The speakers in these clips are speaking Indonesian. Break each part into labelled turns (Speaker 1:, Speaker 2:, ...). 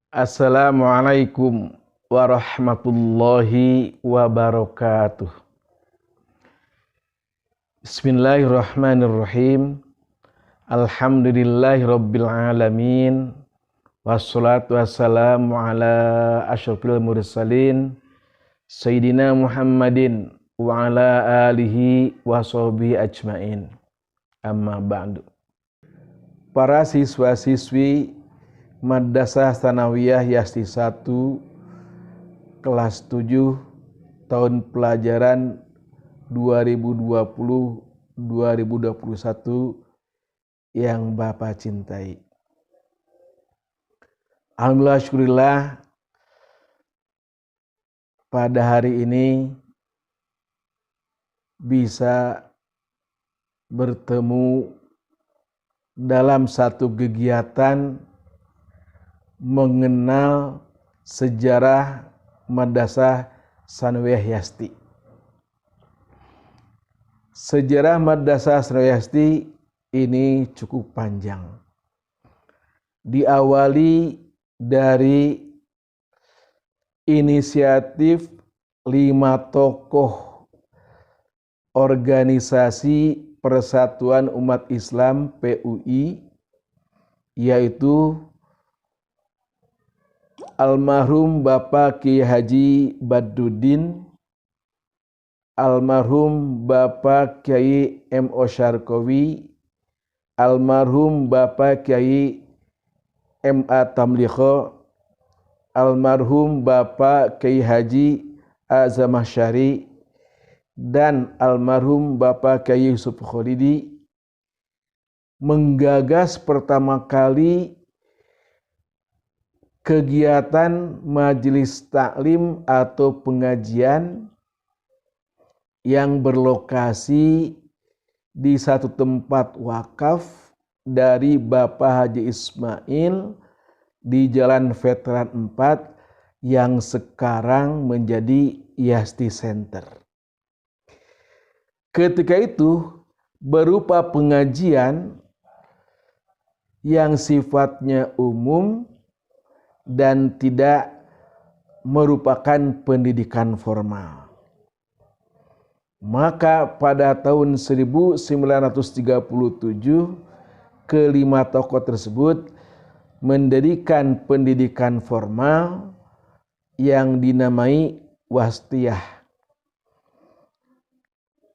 Speaker 1: Assalamualaikum warahmatullahi wabarakatuh. Bismillahirrahmanirrahim. Alhamdulillahirabbil alamin. Wassalatu wassalamu ala asyrofil mursalin Sayyidina Muhammadin wa ala alihi wa sahbihi ajmain. Amma ba'du. Para siswa-siswi Madrasah Tsanawiyah Yasti 1 kelas 7 tahun pelajaran 2020-2021 yang Bapak cintai. Alhamdulillah syukurillah pada hari ini bisa bertemu dalam satu kegiatan mengenal sejarah Madrasah Tsanawiyah Yasti. Sejarah Madrasah Tsanawiyah Yasti ini cukup panjang. Diawali dari inisiatif 5 tokoh organisasi Persatuan Umat Islam PUI, yaitu almarhum Bapak Kiai Haji Badruddin, almarhum Bapak Kiai M.O. Syarqawi, almarhum Bapak Kiai M.A. Tamlikho, almarhum Bapak Kiai Haji Azamah Syari, dan almarhum Bapak Kiai Yusuf Kholidi menggagas pertama kali kegiatan majelis taklim atau pengajian yang berlokasi di satu tempat wakaf dari Bapak Haji Ismail di Jalan Veteran 4 yang sekarang menjadi Yasti Center. Ketika itu berupa pengajian yang sifatnya umum dan tidak merupakan pendidikan formal. Maka pada tahun 1937 kelima tokoh tersebut mendirikan pendidikan formal yang dinamai Wastiyah,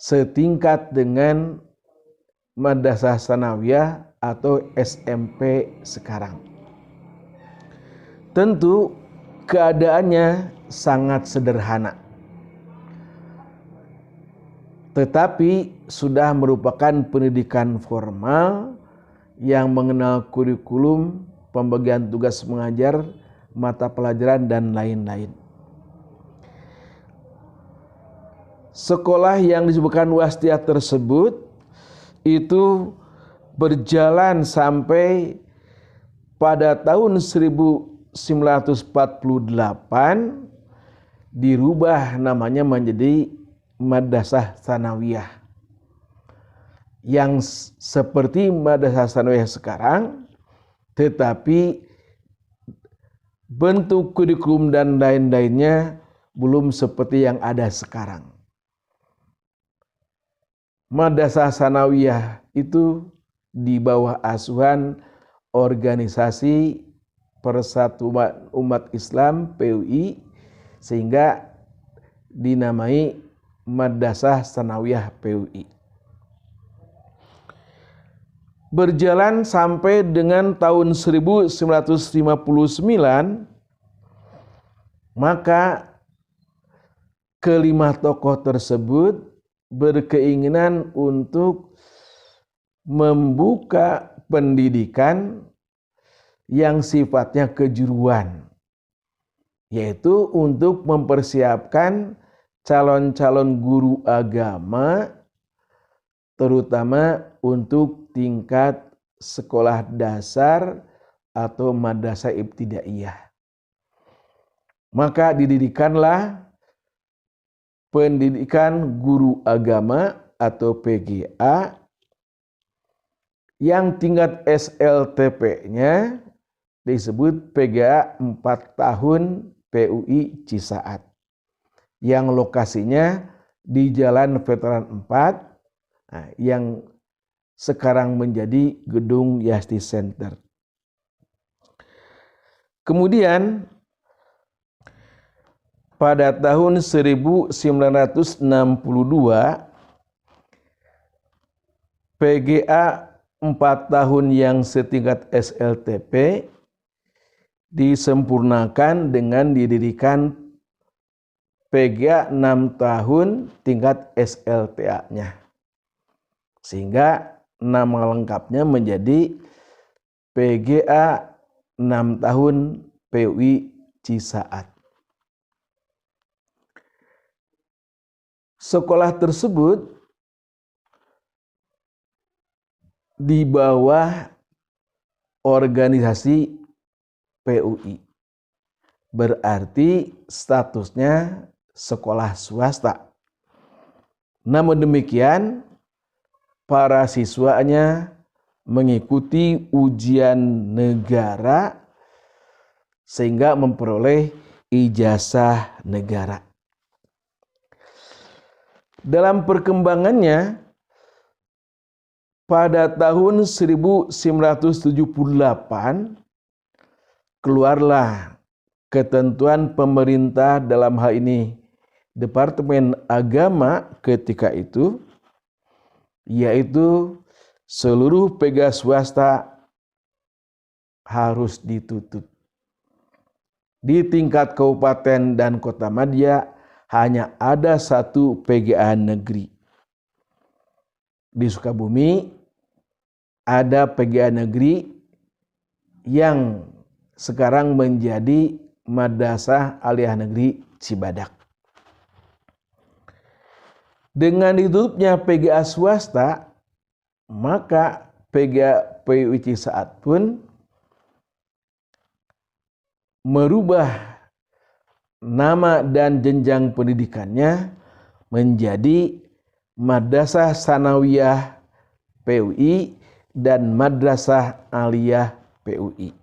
Speaker 1: setingkat dengan Madrasah Tsanawiyah atau SMP sekarang. Tentu keadaannya sangat sederhana, tetapi sudah merupakan pendidikan formal yang mengenal kurikulum, pembagian tugas mengajar, mata pelajaran, dan lain-lain. Sekolah yang disebutkan Wastiyah tersebut itu berjalan sampai pada tahun 1948 dirubah namanya menjadi Madrasah Tsanawiyah, yang seperti Madrasah Tsanawiyah sekarang, tetapi bentuk kurikulum dan lain-lainnya belum seperti yang ada sekarang. Madrasah Tsanawiyah itu di bawah asuhan organisasi Persatuan Umat Islam PUI, sehingga dinamai Madrasah Tsanawiyah PUI. Berjalan sampai dengan tahun 1959, maka kelima tokoh tersebut berkeinginan untuk membuka pendidikan yang sifatnya kejuruan, yaitu untuk mempersiapkan calon-calon guru agama, terutama untuk tingkat sekolah dasar atau madrasah ibtidaiyah. Maka didirikanlah pendidikan guru agama atau PGA yang tingkat SLTP-nya disebut PGA 4 tahun PUI Cisaat yang lokasinya di Jalan Veteran 4 yang sekarang menjadi Gedung Yasti Center. Kemudian pada tahun 1962 PGA 4 tahun yang setingkat SLTP disempurnakan dengan didirikan PGA 6 tahun tingkat SLTA-nya. Sehingga nama lengkapnya menjadi PGA 6 tahun PUI Cisaat. Sekolah tersebut di bawah organisasi PUI. Berarti statusnya sekolah swasta. Namun demikian, para siswanya mengikuti ujian negara sehingga memperoleh ijazah negara. Dalam perkembangannya, pada tahun 1978 keluarlah ketentuan pemerintah, dalam hal ini Departemen Agama ketika itu, yaitu seluruh PGA swasta harus ditutup. Di tingkat kabupaten dan kota madya hanya ada 1 PGA negeri. Di Sukabumi ada PGA negeri yang sekarang menjadi Madrasah Aliyah Negeri Cibadak. Dengan ditutupnya PGA swasta, maka PGA PUI Cisaat pun merubah nama dan jenjang pendidikannya menjadi Madrasah Sanawiyah PUI dan Madrasah Aliyah PUI.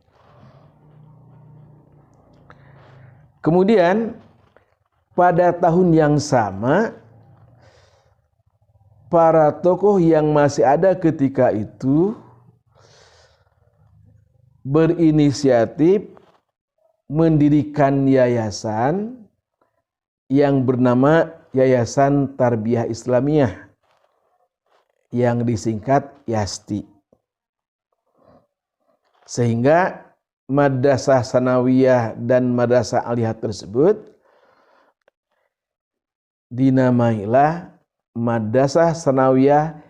Speaker 1: Kemudian pada tahun yang sama, para tokoh yang masih ada ketika itu berinisiatif mendirikan yayasan yang bernama Yayasan Tarbiyah Islamiyah yang disingkat YASTI. Sehingga Madrasah Sanawiyah dan Madrasah Aliyah tersebut dinamailah Madrasah Sanawiyah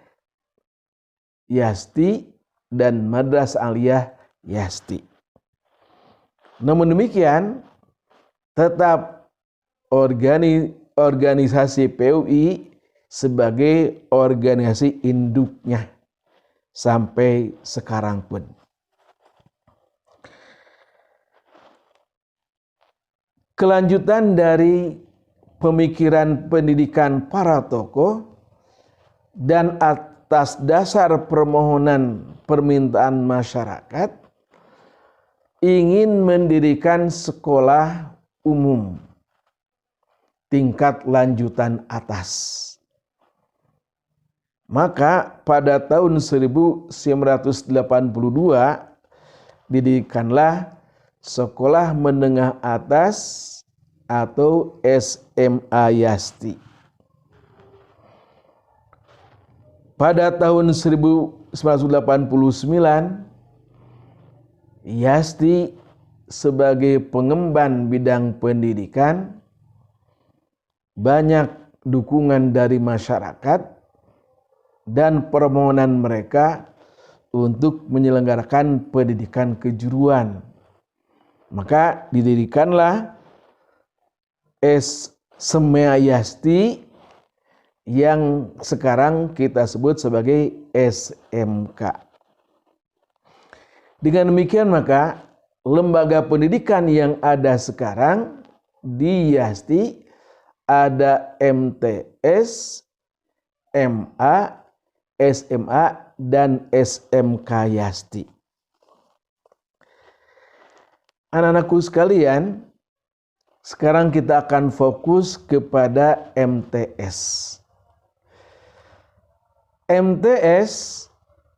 Speaker 1: YASTI dan Madrasah Aliyah YASTI. Namun demikian, tetap organisasi PUI sebagai organisasi induknya sampai sekarang pun. Kelanjutan dari pemikiran pendidikan para tokoh dan atas dasar permohonan permintaan masyarakat ingin mendirikan sekolah umum tingkat lanjutan atas. Maka pada tahun 1982 didirikanlah Sekolah Menengah Atas atau SMA YASTI. Pada tahun 1989 YASTI sebagai pengemban bidang pendidikan banyak dukungan dari masyarakat dan permohonan mereka untuk menyelenggarakan pendidikan kejuruan. Maka didirikanlah SMA YASTI yang sekarang kita sebut sebagai SMK. Dengan demikian maka lembaga pendidikan yang ada sekarang di YASTI ada MTS, MA, SMA, dan SMK YASTI. Anak-anakku sekalian, sekarang kita akan fokus kepada MTS. MTS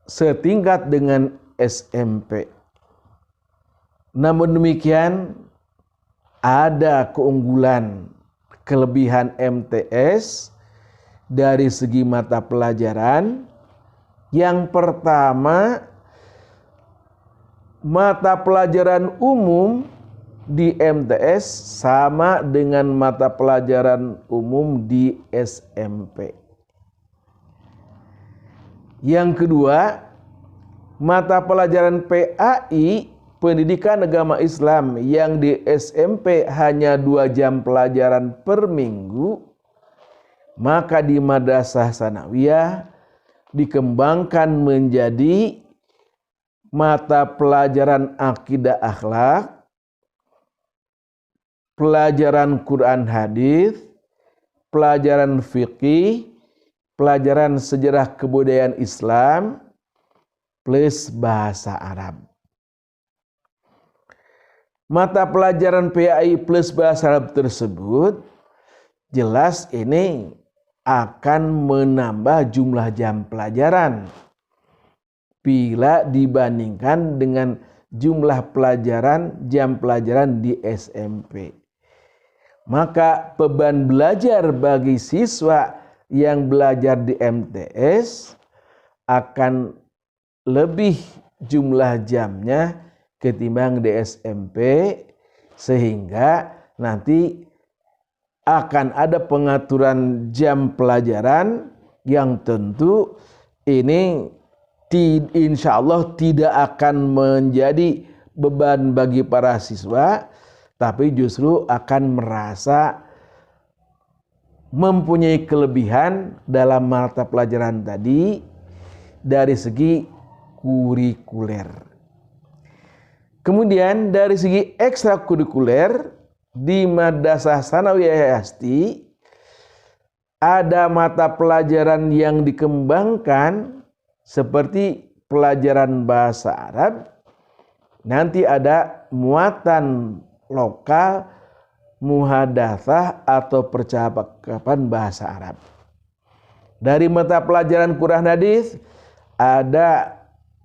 Speaker 1: setingkat dengan SMP. Namun demikian, ada keunggulan, kelebihan MTS dari segi mata pelajaran. Yang pertama, mata pelajaran umum di MTS sama dengan mata pelajaran umum di SMP. Yang kedua, mata pelajaran PAI, Pendidikan Agama Islam, yang di SMP hanya 2 jam pelajaran per minggu, maka di Madrasah Tsanawiyah dikembangkan menjadi mata pelajaran akidah akhlak, pelajaran Quran hadis, pelajaran fikih, pelajaran sejarah kebudayaan Islam, plus bahasa Arab. Mata pelajaran PAI plus bahasa Arab tersebut jelas ini akan menambah jumlah jam pelajaran bila dibandingkan dengan jumlah jam pelajaran di SMP. Maka beban belajar bagi siswa yang belajar di MTS akan lebih jumlah jamnya ketimbang di SMP, sehingga nanti akan ada pengaturan jam pelajaran yang tentu ini insya Allah tidak akan menjadi beban bagi para siswa, tapi justru akan merasa mempunyai kelebihan dalam mata pelajaran tadi dari segi kurikuler. Kemudian dari segi ekstrakurikuler, di Madrasah Tsanawiyah Yasti ada mata pelajaran yang dikembangkan seperti pelajaran bahasa Arab. Nanti ada muatan lokal, muhadatsah atau percakapan bahasa Arab. Dari mata pelajaran Quran hadis ada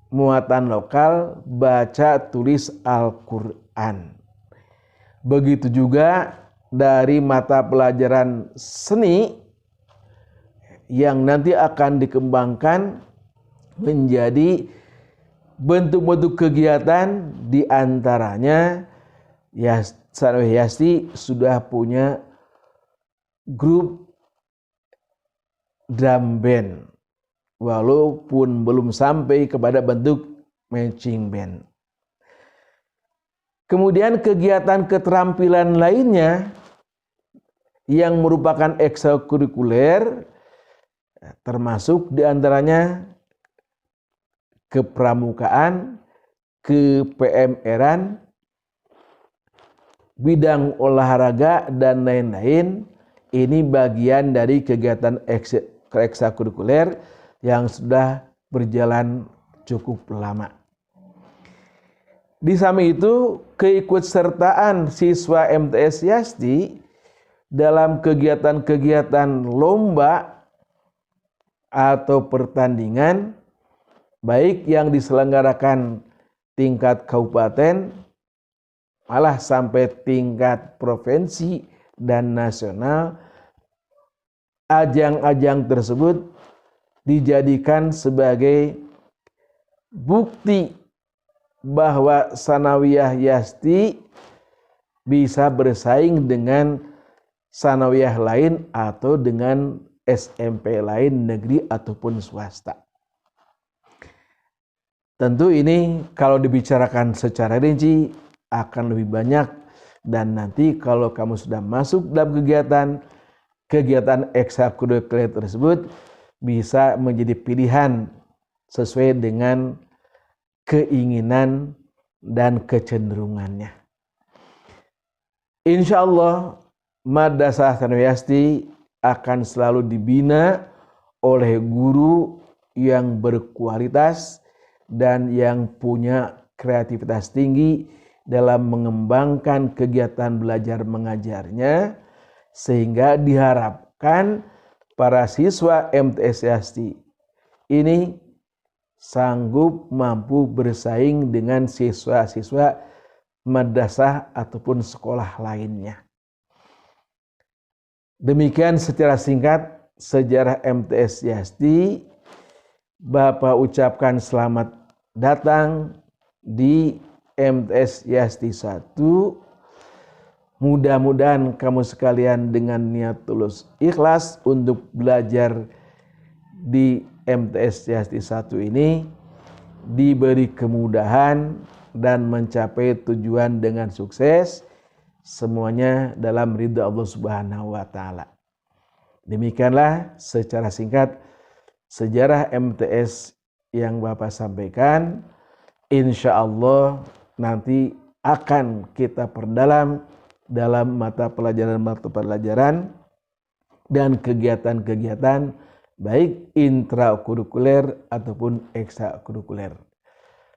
Speaker 1: muatan lokal, baca tulis Al-Quran. Begitu juga dari mata pelajaran seni yang nanti akan dikembangkan menjadi bentuk-bentuk kegiatan, di antaranya Tsanawiyah Yasti sudah punya grup drum band, walaupun belum sampai kepada bentuk marching band. Kemudian kegiatan keterampilan lainnya yang merupakan ekstrakurikuler termasuk diantaranya kepramukaan, ke-PMR-an, bidang olahraga dan lain-lain. Ini bagian dari kegiatan ekstrakurikuler yang sudah berjalan cukup lama. Di samping itu, keikutsertaan siswa MTS Yasti dalam kegiatan-kegiatan lomba atau pertandingan, baik yang diselenggarakan tingkat kabupaten, malah sampai tingkat provinsi dan nasional, ajang-ajang tersebut dijadikan sebagai bukti bahwa Tsanawiyah Yasti bisa bersaing dengan tsanawiyah lain atau dengan SMP lain, negeri ataupun swasta. Tentu ini kalau dibicarakan secara rinci akan lebih banyak, dan nanti kalau kamu sudah masuk dalam kegiatan ekstrakurikuler tersebut bisa menjadi pilihan sesuai dengan keinginan dan kecenderungannya. Insya Allah Madrasah Tsanawiyah Yasti akan selalu dibina oleh guru yang berkualitas dan yang punya kreativitas tinggi dalam mengembangkan kegiatan belajar mengajarnya, sehingga diharapkan para siswa MTS Yasti ini sanggup mampu bersaing dengan siswa-siswa madrasah ataupun sekolah lainnya. Demikian secara singkat sejarah MTS Yasti. Bapak ucapkan selamat datang di MTS Yasti 1. Mudah-mudahan kamu sekalian dengan niat tulus ikhlas untuk belajar di MTS Yasti 1 ini diberi kemudahan dan mencapai tujuan dengan sukses, semuanya dalam ridha Allah Subhanahu wa taala. Demikianlah secara singkat sejarah MTS yang Bapak sampaikan. Insya Allah nanti akan kita perdalam dalam mata pelajaran dan kegiatan-kegiatan baik intrakurikuler ataupun ekstrakurikuler.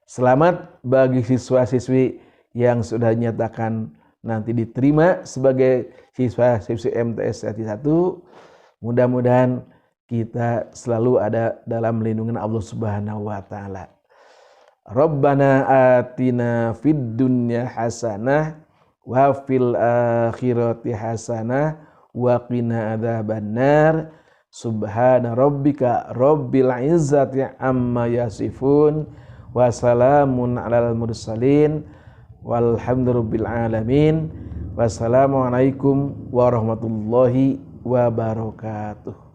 Speaker 1: Selamat bagi siswa-siswi yang sudah dinyatakan nanti diterima sebagai siswa-siswi MTS Yasti 1. Mudah-mudahan kita selalu ada dalam lindungan Allah Subhanahu wa taala. Rabbana atina fid dunya hasanah wa fil akhirati hasanah wa qina adzabannar. Subhana rabbika rabbil izzati amma yasifun wa salamun alal mursalin walhamdulillahil alamin. Wassalamualaikum warahmatullahi wabarakatuh.